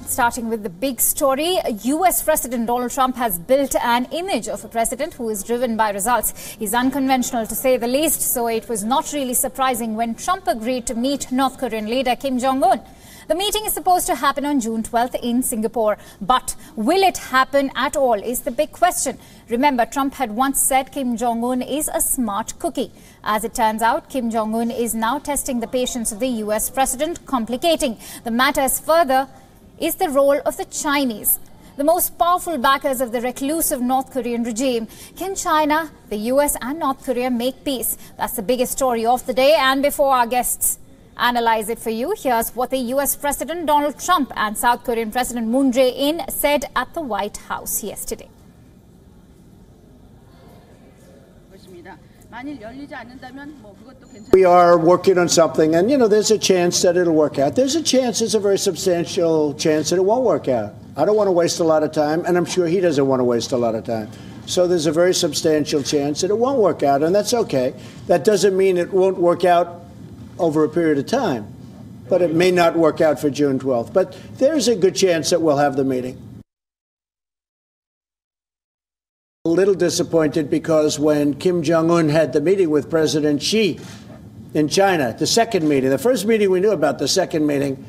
starting with the big story, US President Donald Trump has built an image of a president who is driven by results. He's unconventional, to say the least, so it was not really surprising when Trump agreed to meet North Korean leader Kim Jong-un. The meeting is supposed to happen on June 12th in Singapore. But will it happen at all is the big question. Remember, Trump had once said Kim Jong-un is a smart cookie. As it turns out, Kim Jong-un is now testing the patience of the US president. Complicating the matters further is the role of the Chinese, the most powerful backers of the reclusive North Korean regime. Can China, the US and North Korea make peace? That's the biggest story of the day. And before our guests analyze it for you, here's what the US President Donald Trump and South Korean President Moon Jae-in said at the White House yesterday. We are working on something, and, there's a chance that it'll work out. There's a chance, it's a very substantial chance that it won't work out. I don't want to waste a lot of time, and I'm sure he doesn't want to waste a lot of time. So there's a very substantial chance that it won't work out, and that's okay. That doesn't mean it won't work out over a period of time, but it may not work out for June 12th. But there's a good chance that we'll have the meeting. A little disappointed because when Kim Jong-un had the meeting with President Xi in China, the second meeting, the first meeting we knew about, the second meeting,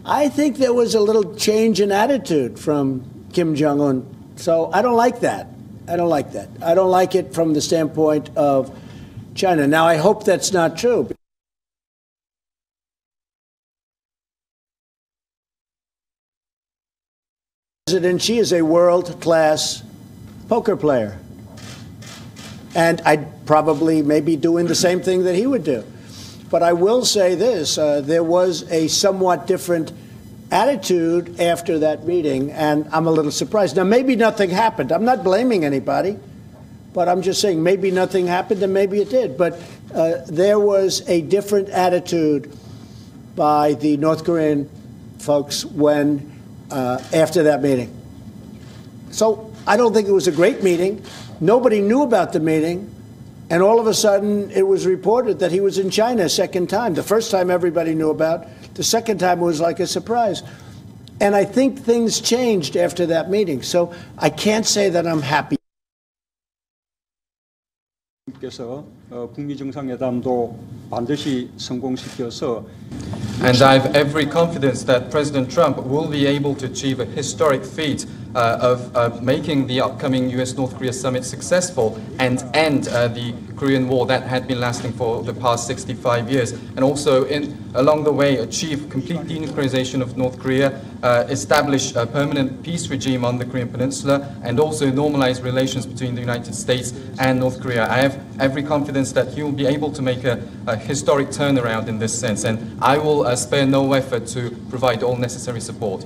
I think there was a little change in attitude from Kim Jong-un. So I don't like that. I don't like that. I don't like it from the standpoint of China. Now, I hope that's not true. President Xi is a world-class poker player. And I'd probably maybe doing the same thing that he would do. But I will say this, there was a somewhat different attitude after that meeting, and I'm a little surprised. Now, maybe nothing happened. I'm not blaming anybody, but I'm just saying maybe nothing happened and maybe it did. But there was a different attitude by the North Korean folks when after that meeting. So I don't think it was a great meeting. Nobody knew about the meeting. And all of a sudden, it was reported that he was in China a second time. The first time everybody knew about. The second time it was like a surprise. And I think things changed after that meeting. So I can't say that I'm happy. And I have every confidence that President Trump will be able to achieve a historic feat of making the upcoming US-North Korea summit successful and end the Korean War that had been lasting for the past 65 years. And also, along the way, achieve complete denuclearization of North Korea, establish a permanent peace regime on the Korean Peninsula, and also normalize relations between the United States and North Korea. I have every confidence that he will be able to make a historic turnaround in this sense, and I will spare no effort to provide all necessary support.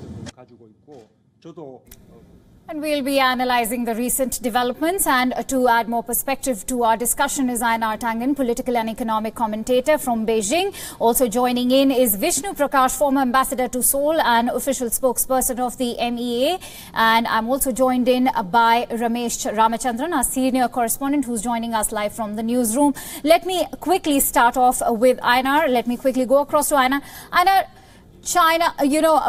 And we'll be analyzing the recent developments, and to add more perspective to our discussion is Ainar Tangen, political and economic commentator from Beijing. Also joining in is Vishnu Prakash, former ambassador to Seoul and official spokesperson of the MEA. And I'm also joined in by Ramesh Ramachandran, our senior correspondent, who's joining us live from the newsroom. Let me quickly start off with Ainar. Let me quickly go across to Ainar. Ainar, China,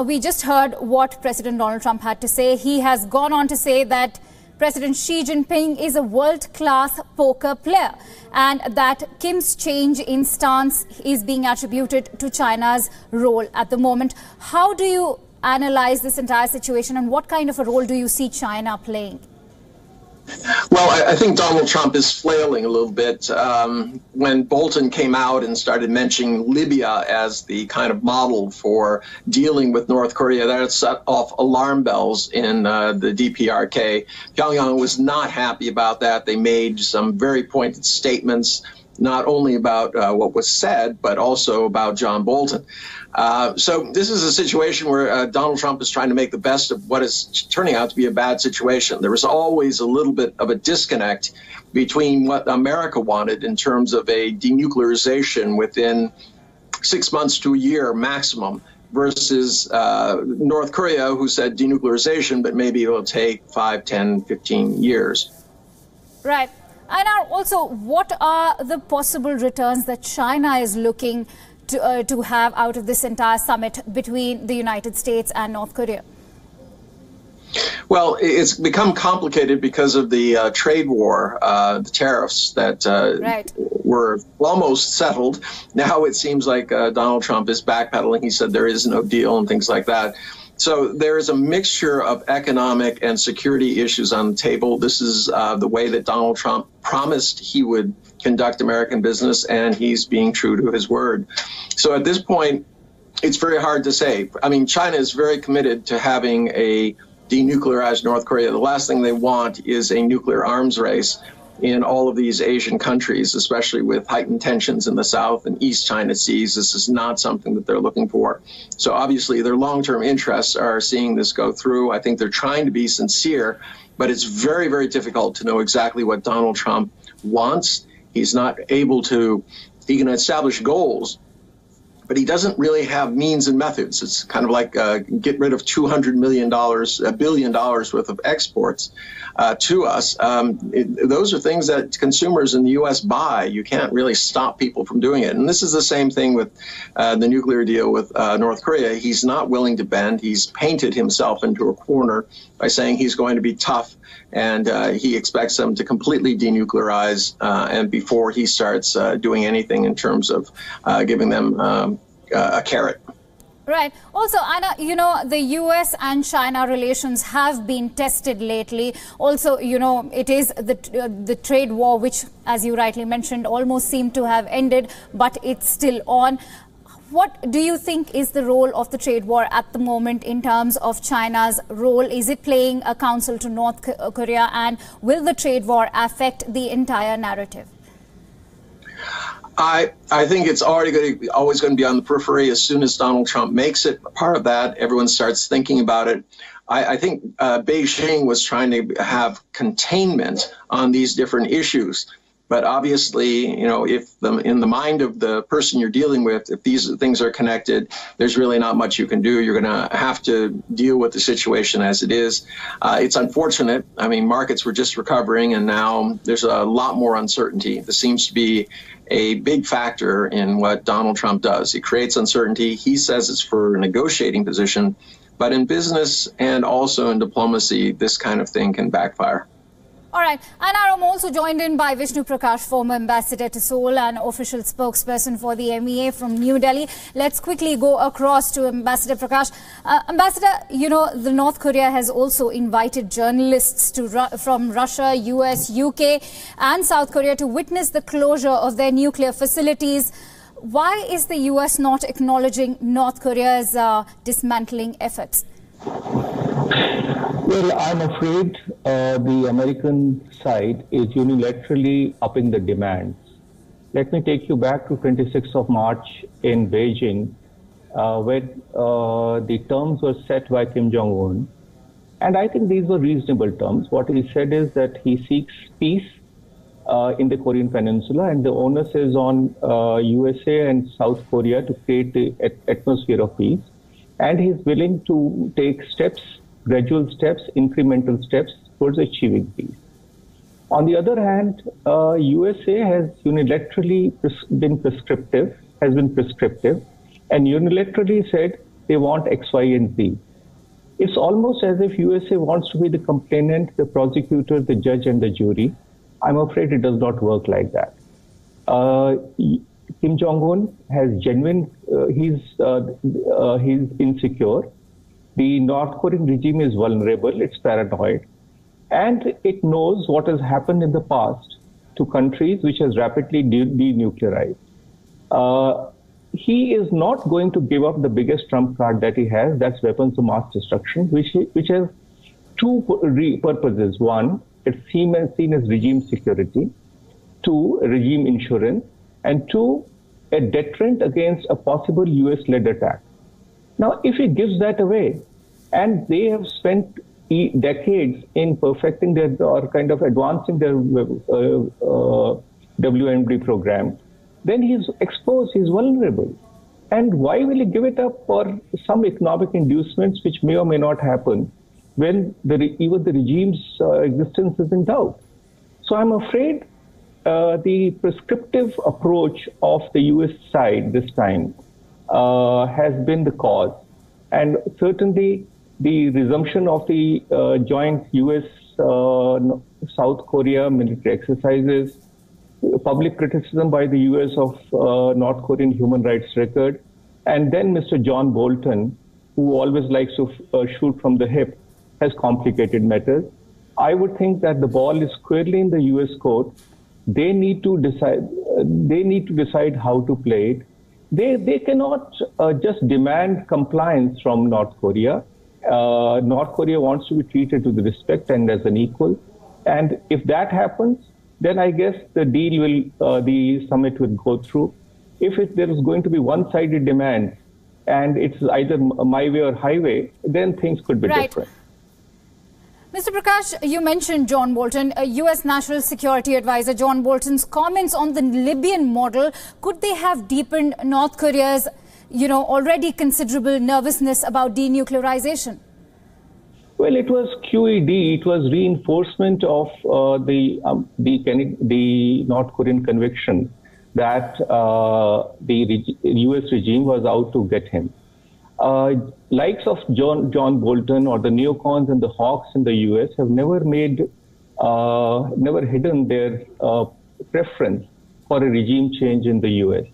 we just heard what President Donald Trump had to say. He has gone on to say that President Xi Jinping is a world-class poker player and that Kim's change in stance is being attributed to China's role at the moment. How do you analyze this entire situation, and what kind of a role do you see China playing? Well, I think Donald Trump is flailing a little bit. When Bolton came out and started mentioning Libya as the kind of model for dealing with North Korea, that set off alarm bells in the DPRK. Pyongyang was not happy about that. They made some very pointed statements, not only about what was said, but also about John Bolton. So this is a situation where Donald Trump is trying to make the best of what is turning out to be a bad situation. There was always a little bit of a disconnect between what America wanted in terms of a denuclearization within 6 months to a year maximum versus North Korea, who said denuclearization, but maybe it will take 5, 10, 15 years. Right. And also, what are the possible returns that China is looking to have out of this entire summit between the United States and North Korea? Well, it's become complicated because of the trade war, the tariffs that were almost settled. Now it seems like Donald Trump is backpedaling. He said there is no deal and things like that. So there is a mixture of economic and security issues on the table. This is the way that Donald Trump promised he would conduct American business, and he's being true to his word. So at this point, it's very hard to say. I mean, China is very committed to having a denuclearized North Korea. The last thing they want is a nuclear arms race in all of these Asian countries, especially with heightened tensions in the South and East China Seas. This is not something that they're looking for. So obviously their long-term interests are seeing this go through. I think they're trying to be sincere, but it's very, very difficult to know exactly what Donald Trump wants. He's not able to, he can establish goals, but he doesn't really have means and methods. It's kind of like get rid of $200 million, $1 billion worth of exports to us. Those are things that consumers in the U.S. buy. You can't really stop people from doing it. And this is the same thing with the nuclear deal with North Korea. He's not willing to bend. He's painted himself into a corner by saying he's going to be tough, and he expects them to completely denuclearize and before he starts doing anything in terms of giving them a carrot. Right. Also, Anna, you know, the U.S. and China relations have been tested lately. Also, you know, it is the trade war, which, as you rightly mentioned, almost seemed to have ended, but it's still on. What do you think is the role of the trade war at the moment in terms of China's role? Is it playing a counsel to North Korea, and will the trade war affect the entire narrative? I think it's always going to be on the periphery. As soon as Donald Trump makes it part of that, everyone starts thinking about it. I think Beijing was trying to have containment on these different issues. But obviously, you know, if in the mind of the person you're dealing with, if these things are connected, there's really not much you can do. You're going to have to deal with the situation as it is. It's unfortunate. I mean, markets were just recovering, and now there's a lot more uncertainty. This seems to be a big factor in what Donald Trump does. He creates uncertainty. He says it's for a negotiating position. But in business and also in diplomacy, this kind of thing can backfire. All right. And I'm also joined in by Vishnu Prakash, former ambassador to Seoul and official spokesperson for the MEA from New Delhi. Let's quickly go across to Ambassador Prakash. Ambassador, you know, the North Korea has also invited journalists from Russia, US, UK and South Korea to witness the closure of their nuclear facilities. Why is the US not acknowledging North Korea's dismantling efforts? Well, I'm afraid the American side is unilaterally upping the demands. Let me take you back to 26th of March in Beijing, where the terms were set by Kim Jong-un. And I think these were reasonable terms. What he said is that he seeks peace in the Korean Peninsula, and the onus is on USA and South Korea to create the atmosphere of peace. And he's willing to take steps, gradual steps, incremental steps towards achieving peace. On the other hand, USA has unilaterally been prescriptive, and unilaterally said they want X, Y, and Z. It's almost as if USA wants to be the complainant, the prosecutor, the judge, and the jury. I'm afraid it does not work like that. Kim Jong-un has he's insecure. The North Korean regime is vulnerable, it's paranoid, and it knows what has happened in the past to countries which has rapidly denuclearized. He is not going to give up the biggest trump card that he has, that's weapons of mass destruction, which has two purposes. One, it's seen as regime security. Two, regime insurance. And two, a deterrent against a possible US-led attack. Now, if he gives that away, and they have spent decades in perfecting or kind of advancing their WMD program, then he's exposed, he's vulnerable. And why will he give it up for some economic inducements which may or may not happen when even the regime's existence is in doubt? So I'm afraid the prescriptive approach of the U.S. side this time has been the cause. And certainly the resumption of the joint U.S.-South Korea military exercises, public criticism by the U.S. of North Korean human rights record, and then Mr. John Bolton, who always likes to shoot from the hip, has complicated matters. I would think that the ball is squarely in the U.S. court. They need to decide. They need to decide how to play it. They cannot just demand compliance from North Korea. North Korea wants to be treated with respect and as an equal. And if that happens, then I guess the deal will, the summit will go through. If there is going to be one-sided demand and it's either my way or highway, then things could be different. Mr. Prakash, you mentioned John Bolton, U.S. National Security Advisor John Bolton's comments on the Libyan model. Could they have deepened North Korea's, already considerable nervousness about denuclearization? Well, it was QED. It was reinforcement of the North Korean conviction that the U.S. regime was out to get him. Likes of John Bolton or the neocons and the hawks in the U.S. have never hidden their preference for a regime change in the U.S.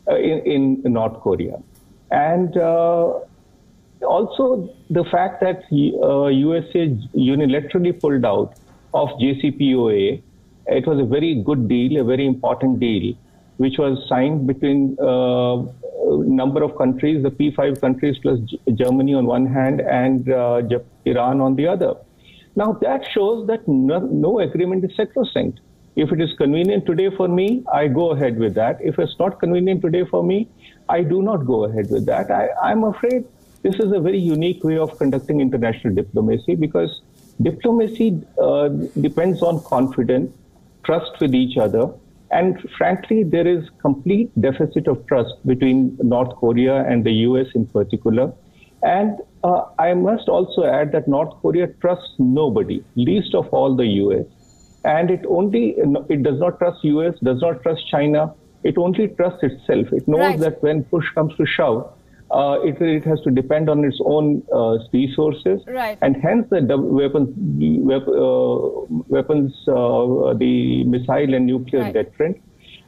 In North Korea, and also the fact that USA unilaterally pulled out of JCPOA. It was a very good deal, a very important deal, which was signed between number of countries, the P5 countries plus Germany on one hand and Iran on the other. Now that shows that no agreement is sacrosanct. If it is convenient today for me, I go ahead with that. If it's not convenient today for me, I do not go ahead with that. I'm afraid this is a very unique way of conducting international diplomacy, because diplomacy depends on confidence, trust with each other. And frankly, there is complete deficit of trust between North Korea and the US in particular. And I must also add that North Korea trusts nobody, least of all the US. And it does not trust US, does not trust China. It only trusts itself. It knows that when push comes to shove, it has to depend on its own resources. And hence the the missile and nuclear deterrent.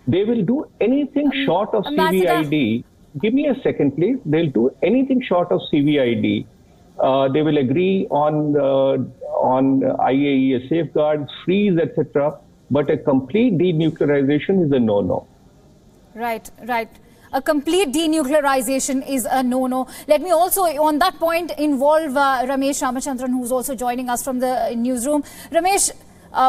They will do anything short of CVID. Give me a second, please. They'll do anything short of CVID. They will agree on IAEA safeguards, freeze, etc. But a complete denuclearization is a no-no. Right. A complete denuclearization is a no-no. Let me also, on that point, involve Ramesh Ramachandran, who's also joining us from the newsroom. Ramesh,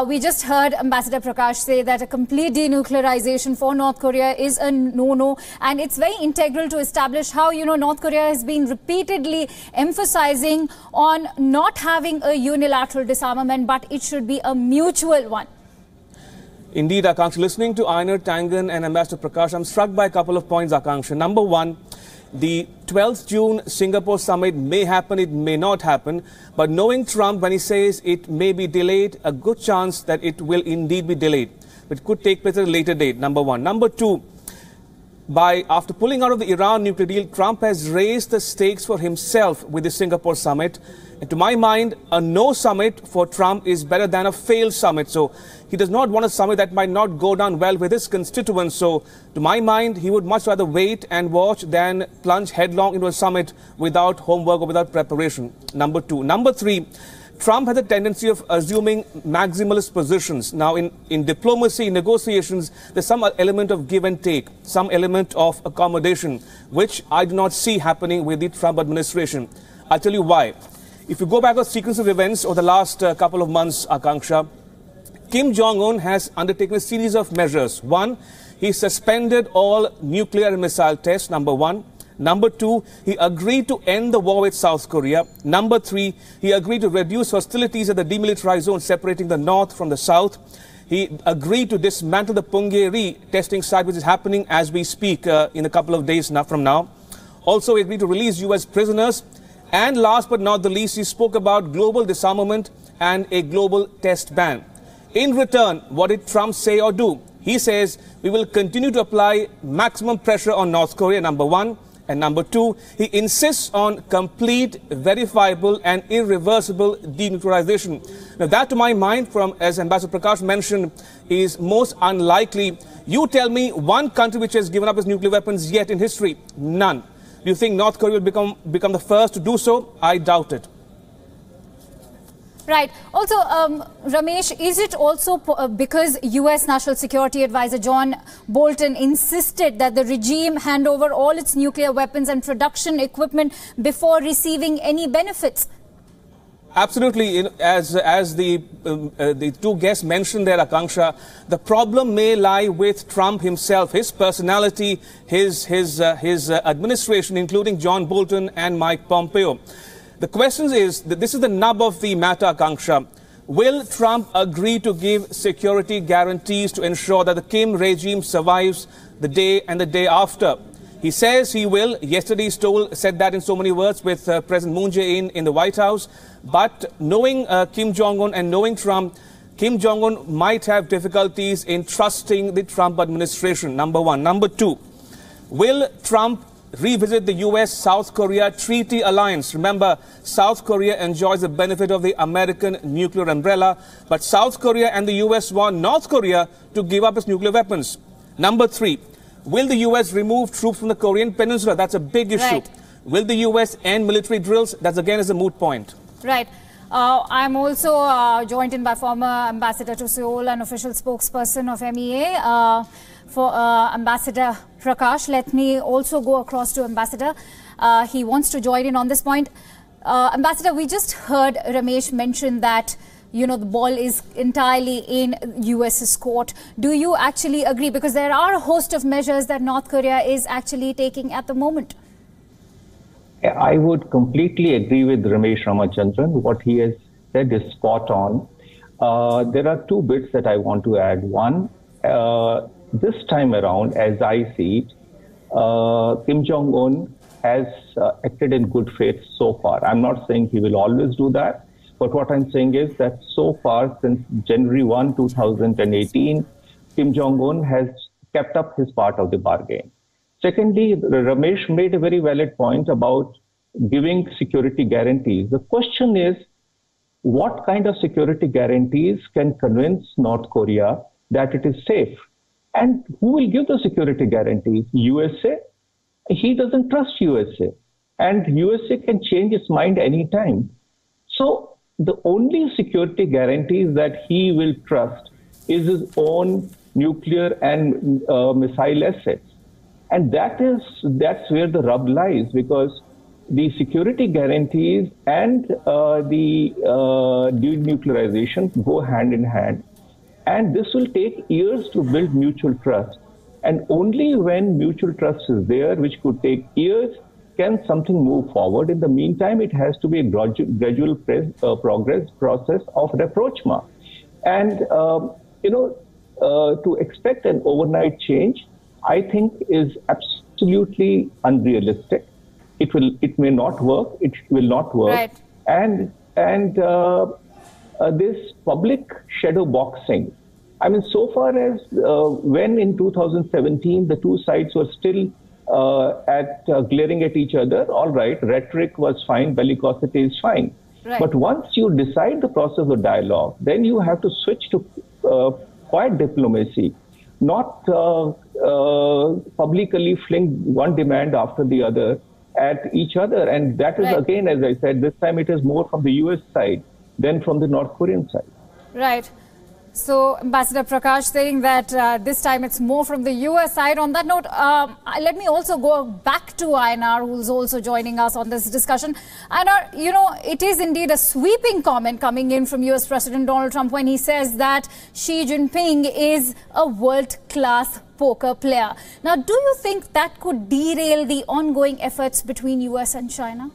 we just heard Ambassador Prakash say that a complete denuclearization for North Korea is a no-no, and it's very integral to establish how, North Korea has been repeatedly emphasizing on not having a unilateral disarmament, but it should be a mutual one. Indeed, Akanksha, listening to Einar Tangen and Ambassador Prakash, I'm struck by a couple of points, Akanksha. Number one, the 12th June Singapore summit may happen, it may not happen. But knowing Trump, when he says it may be delayed, a good chance that it will indeed be delayed. But it could take place at a later date, number one. Number two, after pulling out of the Iran nuclear deal, Trump has raised the stakes for himself with the Singapore summit. And to my mind, a no summit for Trump is better than a failed summit. So he does not want a summit that might not go down well with his constituents. So to my mind, he would much rather wait and watch than plunge headlong into a summit without homework or without preparation. Number two. Number three, Trump has a tendency of assuming maximalist positions. Now, in diplomacy, in negotiations, there's some element of give and take, some element of accommodation, which I do not see happening with the Trump administration. I'll tell you why. If you go back to the sequence of events over the last couple of months, Akanksha, Kim Jong-un has undertaken a series of measures. One, he suspended all nuclear and missile tests, number one. Number two, he agreed to end the war with South Korea. Number three, he agreed to reduce hostilities at the demilitarized zone separating the north from the south. He agreed to dismantle the Punggye-ri testing site, which is happening as we speak in a couple of days from now. Also, he agreed to release U.S. prisoners. And last but not the least, he spoke about global disarmament and a global test ban. In return, what did Trump say or do? He says we will continue to apply maximum pressure on North Korea, number one. And number two, he insists on complete, verifiable and irreversible denuclearization. Now that, to my mind, as Ambassador Prakash mentioned, is most unlikely. You tell me one country which has given up its nuclear weapons yet in history. None. Do you think North Korea will become the first to do so? I doubt it. Right. Also, Ramesh, is it also because U.S. National Security Advisor John Bolton insisted that the regime hand over all its nuclear weapons and production equipment before receiving any benefits? Absolutely. As the two guests mentioned there, Akanksha, the problem may lie with Trump himself, his personality, his administration, including John Bolton and Mike Pompeo. The question is, this is the nub of the matter, Akanksha. Will Trump agree to give security guarantees to ensure that the Kim regime survives the day and the day after? He says he will. Yesterday he said that in so many words with President Moon Jae-in in the White House. But knowing Kim Jong-un and knowing Trump, Kim Jong-un might have difficulties in trusting the Trump administration, number one. Number two, will Trump revisit the U.S.-South Korea treaty alliance? Remember, South Korea enjoys the benefit of the American nuclear umbrella, but South Korea and the U.S. want North Korea to give up its nuclear weapons. Number three, will the U.S. remove troops from the Korean Peninsula? That's a big issue. Right. Will the U.S. end military drills? That again is a moot point. Right. I'm also joined in by former ambassador to Seoul and official spokesperson of MEA. For Ambassador Prakash, let me also go across to Ambassador. He wants to join in on this point. Ambassador, we just heard Ramesh mention that, you know, the ball is entirely in US's court. Do you actually agree? Because there are a host of measures that North Korea is actually taking at the moment. I would completely agree with Ramesh Ramachandran. What he has said is spot on. There are two bits that I want to add. One, this time around, as I see it, Kim Jong-un has acted in good faith so far. I'm not saying he will always do that, but what I'm saying is that so far, since January 1, 2018, Kim Jong-un has kept up his part of the bargain. Secondly, Ramesh made a very valid point about giving security guarantees. The question is, what kind of security guarantees can convince North Korea that it is safe? And who will give the security guarantees? USA? He doesn't trust USA. And USA can change its mind anytime. So the only security guarantees that he will trust is his own nuclear and missile assets. And that's where the rub lies, because the security guarantees and the denuclearization go hand in hand. And this will take years to build mutual trust. And only when mutual trust is there, which could take years, can something move forward. In the meantime, it has to be a gradual progress process of rapprochement. And, to expect an overnight change, I think is absolutely unrealistic. It may not work. It will not work. Right. And this public shadow boxing. I mean, so far as when in 2017 the two sides were still glaring at each other, all right, rhetoric was fine, bellicosity is fine. Right. But once you decide the process of dialogue, then you have to switch to quiet diplomacy, not publicly fling one demand after the other at each other. And that is, right, again, as I said, this time it is more from the US side than from the North Korean side. Right. So, Ambassador Prakash saying that this time it's more from the US side. On that note, let me also go back to Einar, who's also joining us on this discussion. Einar, you know, it is indeed a sweeping comment coming in from US President Donald Trump when he says that Xi Jinping is a world-class poker player. Now, do you think that could derail the ongoing efforts between US and China?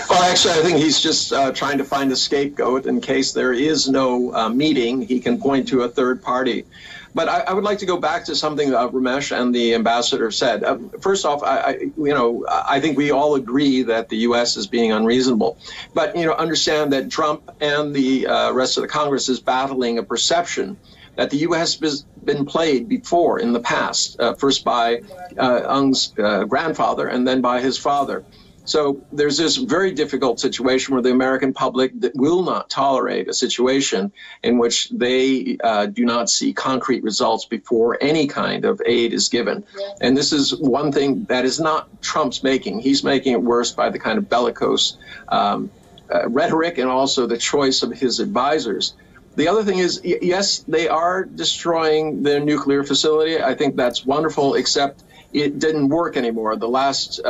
Well, actually, I think he's just trying to find a scapegoat in case there is no meeting. He can point to a third party. But I would like to go back to something Ramesh and the ambassador said. First off, I think we all agree that the U.S. is being unreasonable. But, understand that Trump and the rest of the Congress is battling a perception that the U.S. has been played before in the past, first by Ng's grandfather and then by his father. So there's this very difficult situation where the American public that will not tolerate a situation in which they do not see concrete results before any kind of aid is given. And this is one thing that is not Trump's making. He's making it worse by the kind of bellicose rhetoric and also the choice of his advisors. The other thing is, yes, they are destroying their nuclear facility. I think that's wonderful, except it didn't work anymore. The last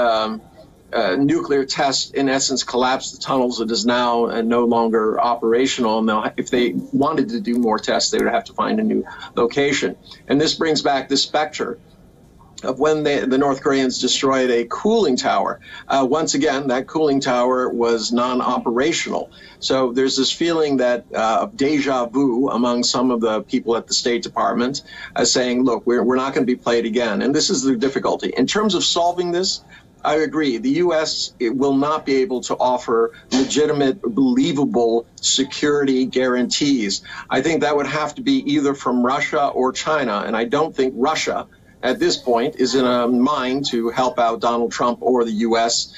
nuclear test, in essence, collapsed the tunnels. It is now no longer operational. Now, if they wanted to do more tests, they would have to find a new location. And this brings back the specter of when the North Koreans destroyed a cooling tower. Once again, that cooling tower was non-operational. So there's this feeling that of deja vu among some of the people at the State Department saying, look, we're not going to be played again. And this is the difficulty. In terms of solving this, I agree. The U.S. will not be able to offer legitimate, believable security guarantees. I think that would have to be either from Russia or China. And I don't think Russia, at this point, is in a mind to help out Donald Trump or the U.S.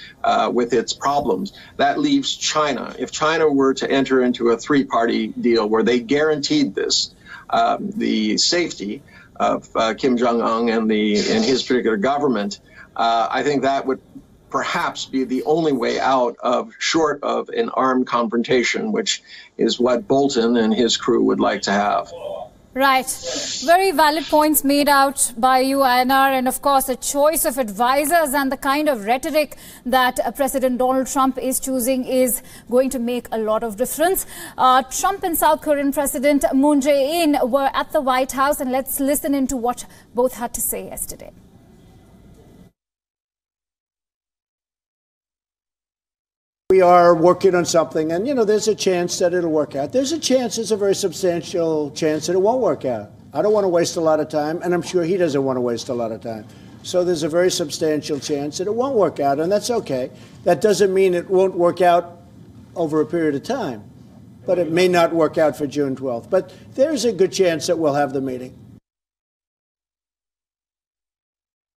With its problems. That leaves China. If China were to enter into a three-party deal where they guaranteed this, the safety of Kim Jong-un and his particular government, I think that would perhaps be the only way out of short of an armed confrontation, which is what Bolton and his crew would like to have. Right. Very valid points made out by you, Einar. And of course, the choice of advisors and the kind of rhetoric that President Donald Trump is choosing is going to make a lot of difference. Trump and South Korean President Moon Jae-in were at the White House, and let's listen into what both had to say yesterday. We are working on something, and, there's a chance that it'll work out. There's a very substantial chance that it won't work out. I don't want to waste a lot of time, and I'm sure he doesn't want to waste a lot of time. So there's a very substantial chance that it won't work out, and that's okay. That doesn't mean it won't work out over a period of time, but it may not work out for June 12th. But there's a good chance that we'll have the meeting.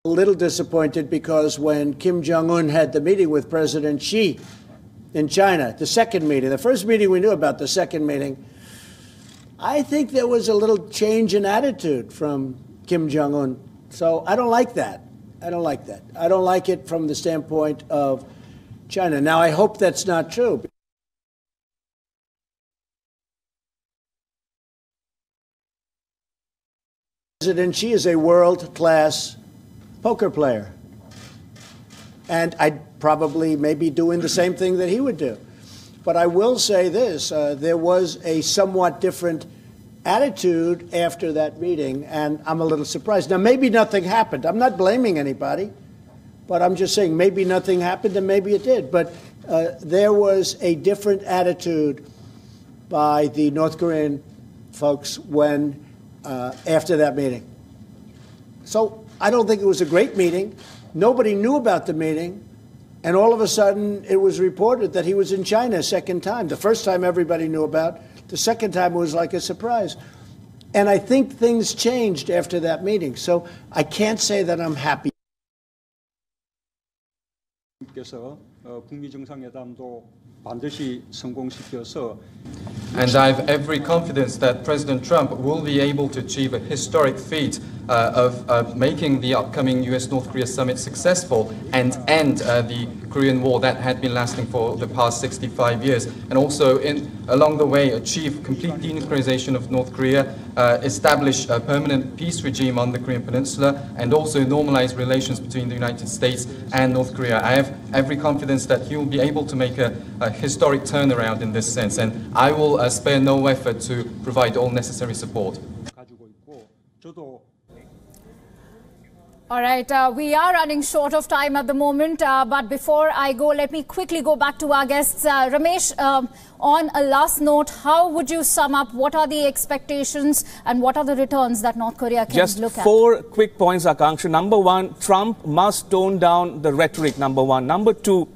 A little disappointed because when Kim Jong-un had the meeting with President Xi in China, the second meeting, the first meeting we knew about, the second meeting, I think there was a little change in attitude from Kim Jong-un. So I don't like that. I don't like that. I don't like it from the standpoint of China. Now, I hope that's not true. President Xi is a world-class poker player. And I'd probably maybe doing the same thing that he would do. But I will say this, there was a somewhat different attitude after that meeting, and I'm a little surprised. Now, maybe nothing happened. I'm not blaming anybody, but I'm just saying maybe nothing happened and maybe it did. But there was a different attitude by the North Korean folks when after that meeting. So I don't think it was a great meeting. Nobody knew about the meeting, and all of a sudden it was reported that he was in China a second time. The first time everybody knew about, the second time it was like a surprise. And I think things changed after that meeting. So I can't say that I'm happy. And I have every confidence that President Trump will be able to achieve a historic feat of making the upcoming US-North Korea summit successful and end the Korean War that had been lasting for the past 65 years. And also, along the way, achieve complete denuclearization of North Korea, establish a permanent peace regime on the Korean Peninsula, and also normalize relations between the United States and North Korea. I have every confidence that he will be able to make a historic turnaround in this sense, and I will spare no effort to provide all necessary support. All right, we are running short of time at the moment, but before I go, let me quickly go back to our guests. Ramesh, on a last note, how would you sum up what are the expectations and what are the returns that North Korea can look at? Just 4 quick points, Akanksha. Number 1, Trump must tone down the rhetoric, number 1. Number 2,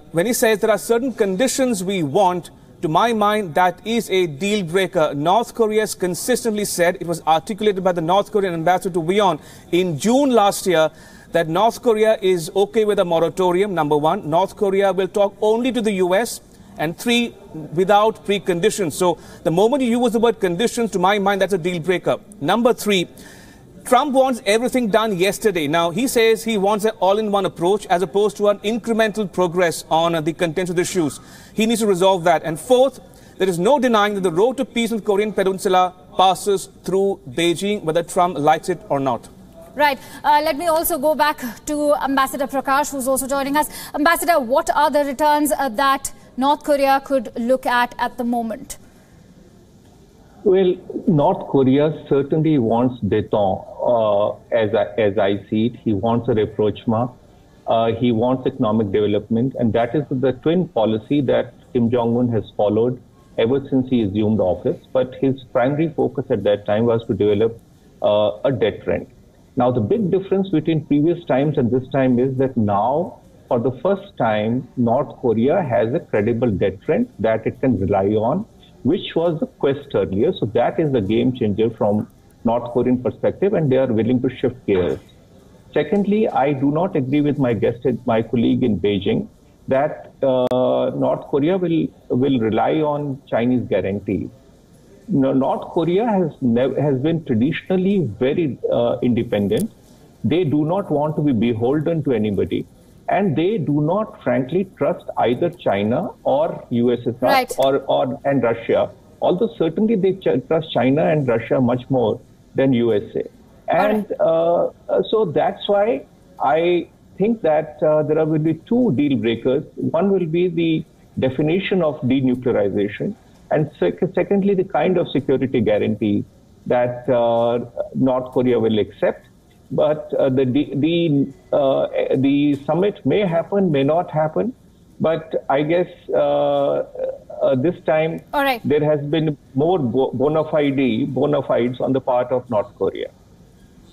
when he says there are certain conditions we want To my mind, that is a deal breaker. North Korea has consistently said, it was articulated by the North Korean ambassador to WION in June last year, that North Korea is okay with a moratorium, number one. North Korea will talk only to the US, and 3, without preconditions. So the moment you use the word conditions, to my mind, that's a deal breaker. Number 3, Trump wants everything done yesterday. Now, he says he wants an all-in-one approach as opposed to an incremental progress on the contentious issues. He needs to resolve that. And 4th, there is no denying that the road to peace in the Korean Peninsula passes through Beijing, whether Trump likes it or not. Right. Let me also go back to Ambassador Prakash, who's also joining us. Ambassador, what are the returns that North Korea could look at the moment? Well, North Korea certainly wants détente, as I see it. He wants a rapprochement. He wants economic development. And that is the twin policy that Kim Jong-un has followed ever since he assumed office. But his primary focus at that time was to develop a deterrent. Now, the big difference between previous times and this time is that now, for the first time, North Korea has a credible deterrent that it can rely on, which was the quest earlier. So that is the game changer from North Korean perspective, and they are willing to shift gears. Secondly, I do not agree with my colleague in Beijing that North Korea will rely on Chinese guarantees. North Korea has been traditionally very independent. They do not want to be beholden to anybody. And they do not, frankly, trust either China or USSR right. and Russia. Although certainly they trust China and Russia much more than USA. And so that's why I think that there will be 2 deal breakers. One will be the definition of denuclearization, and secondly, the kind of security guarantee that North Korea will accept. But the summit may happen, may not happen. But I guess this time there has been more bona fides on the part of North Korea.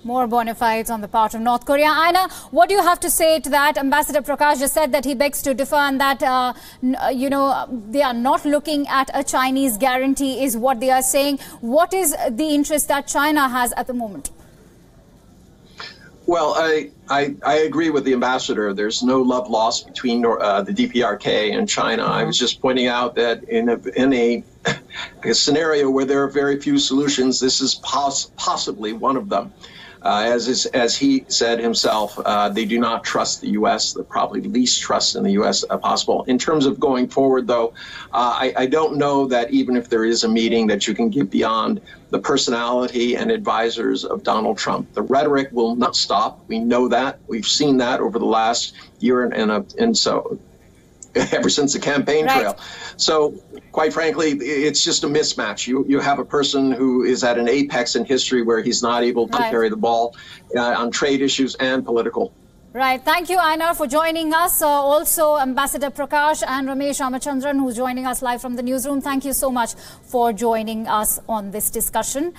More bona fides on the part of North Korea. Aina, what do you have to say to that? Ambassador Prakash just said that he begs to differ and that, they are not looking at a Chinese guarantee is what they are saying. What is the interest that China has at the moment? Well, I agree with the ambassador. There's no love lost between the DPRK and China. I was just pointing out that in a scenario where there are very few solutions, this is possibly one of them. As he said himself, they do not trust the U.S., the probably least trust in the U.S. Possible. In terms of going forward, though, I don't know that even if there is a meeting that you can get beyond the personality and advisors of Donald Trump. The rhetoric will not stop. We know that. We've seen that over the last year and so ever since the campaign trail. So, quite frankly, it's just a mismatch. You have a person who is at an apex in history where he's not able to carry the ball on trade issues and political. Right. Thank you, Einar, for joining us. Also, Ambassador Prakash and Ramesh Ramachandran, who's joining us live from the newsroom. Thank you so much for joining us on this discussion.